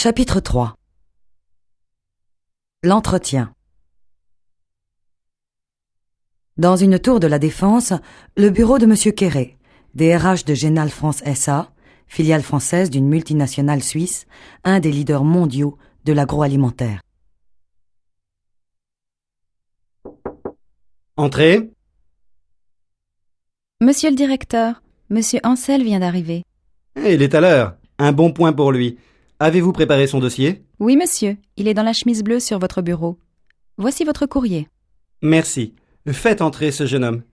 Chapitre 3. L'entretien. Dans une tour de la Défense, le bureau de M. Quéré, DRH de Génal France SA, filiale française d'une multinationale suisse, un des leaders mondiaux de l'agroalimentaire. Entrez. Monsieur le directeur, Monsieur Ansel vient d'arriver. Il est à l'heure. Un bon point pour lui. Avez-vous préparé son dossier? Oui, monsieur, il est dans la chemise bleue sur votre bureau. Voici votre courrier. Merci. Faites entrer ce jeune homme.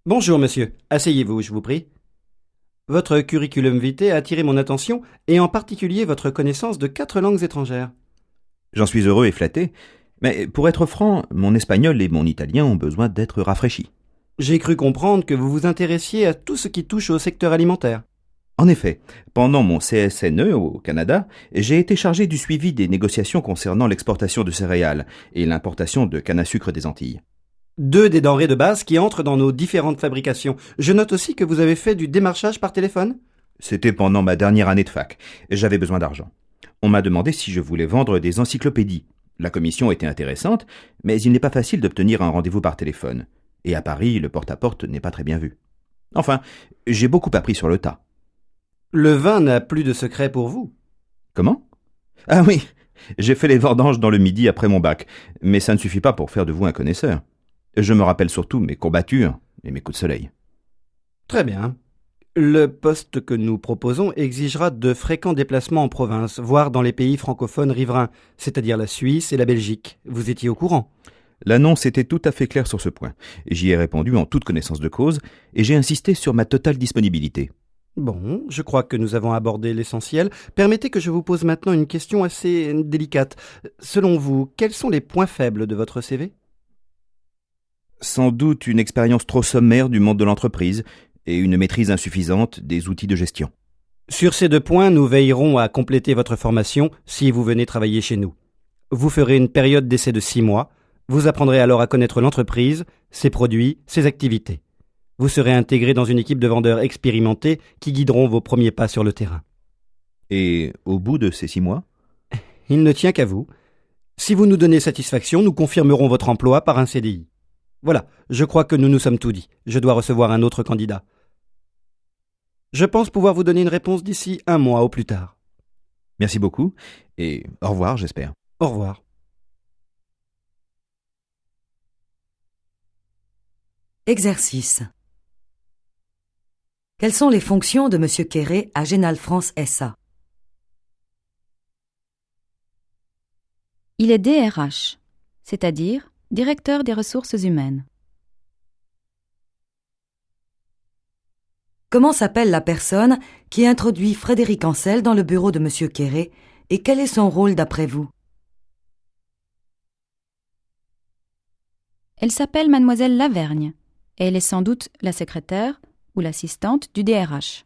Bonjour, monsieur. Asseyez-vous, je vous prie. Votre curriculum vitae a attiré mon attention, et en particulier votre connaissance de 4 langues étrangères. J'en suis heureux et flatté, mais pour être franc, mon espagnol et mon italien ont besoin d'être rafraîchis. J'ai cru comprendre que vous vous intéressiez à tout ce qui touche au secteur alimentaire. En effet, pendant mon CSNE au Canada, j'ai été chargé du suivi des négociations concernant l'exportation de céréales et l'importation de canne à sucre des Antilles. 2 des denrées de base qui entrent dans nos différentes fabrications. Je note aussi que vous avez fait du démarchage par téléphone. C'était pendant ma dernière année de fac. J'avais besoin d'argent. On m'a demandé si je voulais vendre des encyclopédies. La commission était intéressante, mais il n'est pas facile d'obtenir un rendez-vous par téléphone. Et à Paris, le porte-à-porte n'est pas très bien vu. Enfin, j'ai beaucoup appris sur le tas. Le vin n'a plus de secret pour vous. Comment? Ah oui, j'ai fait les vendanges dans le Midi après mon bac, mais ça ne suffit pas pour faire de vous un connaisseur. Je me rappelle surtout mes courbatures et mes coups de soleil. Très bien. Le poste que nous proposons exigera de fréquents déplacements en province, voire dans les pays francophones riverains, c'est-à-dire la Suisse et la Belgique. Vous étiez au courant? L'annonce était tout à fait claire sur ce point. J'y ai répondu en toute connaissance de cause et j'ai insisté sur ma totale disponibilité. Bon, je crois que nous avons abordé l'essentiel. Permettez que je vous pose maintenant une question assez délicate. Selon vous, quels sont les points faibles de votre CV? Sans doute une expérience trop sommaire du monde de l'entreprise et une maîtrise insuffisante des outils de gestion. Sur ces 2 points, nous veillerons à compléter votre formation si vous venez travailler chez nous. Vous ferez une période d'essai de 6 mois. Vous apprendrez alors à connaître l'entreprise, ses produits, ses activités. Vous serez intégré dans une équipe de vendeurs expérimentés qui guideront vos premiers pas sur le terrain. Et au bout de ces 6 mois? Il ne tient qu'à vous. Si vous nous donnez satisfaction, nous confirmerons votre emploi par un CDI. Voilà, je crois que nous nous sommes tout dit. Je dois recevoir un autre candidat. Je pense pouvoir vous donner une réponse d'ici 1 mois au plus tard. Merci beaucoup et au revoir, j'espère. Au revoir. Exercice. Quelles sont les fonctions de M. Quéré à Génal France SA? Il est DRH, c'est-à-dire directeur des ressources humaines. Comment s'appelle la personne qui introduit Frédéric Ansel dans le bureau de M. Quéré et quel est son rôle d'après vous? Elle s'appelle Mademoiselle Lavergne et elle est sans doute la secrétaire ou l'assistante du DRH.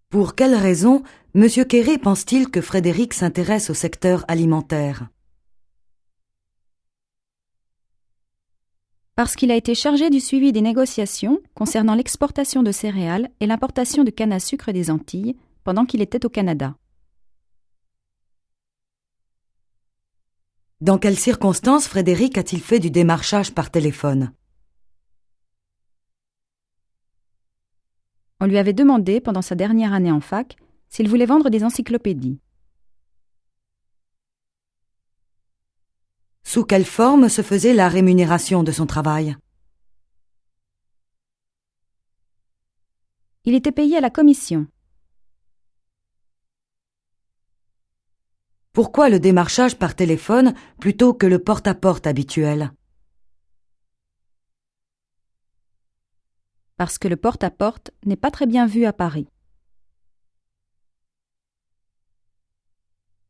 Pour quelle raison M. Quéré pense-t-il que Frédéric s'intéresse au secteur alimentaire? Parce qu'il a été chargé du suivi des négociations concernant l'exportation de céréales et l'importation de canne à sucre des Antilles pendant qu'il était au Canada. Dans quelles circonstances Frédéric a-t-il fait du démarchage par téléphone? On lui avait demandé, pendant sa dernière année en fac, s'il voulait vendre des encyclopédies. Sous quelle forme se faisait la rémunération de son travail? Il était payé à la commission. Pourquoi le démarchage par téléphone plutôt que le porte-à-porte habituel? Parce que le porte-à-porte n'est pas très bien vu à Paris.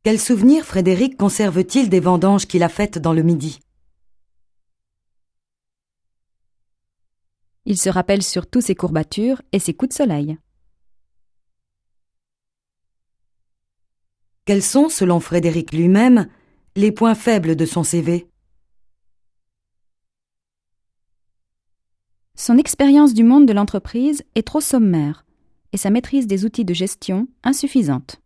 Quel souvenir Frédéric conserve-t-il des vendanges qu'il a faites dans le Midi? Il se rappelle surtout ses courbatures et ses coups de soleil. Quels sont, selon Frédéric lui-même, les points faibles de son CV? Son expérience du monde de l'entreprise est trop sommaire et sa maîtrise des outils de gestion insuffisante.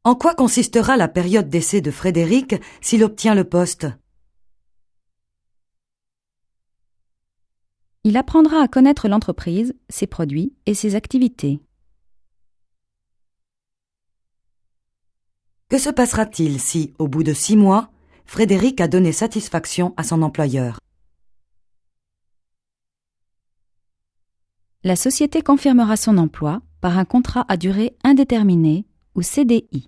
En quoi consistera la période d'essai de Frédéric s'il obtient le poste? Il apprendra à connaître l'entreprise, ses produits et ses activités. Que se passera-t-il si, au bout de 6 mois, Frédéric a donné satisfaction à son employeur? La société confirmera son emploi par un contrat à durée indéterminée ou CDI.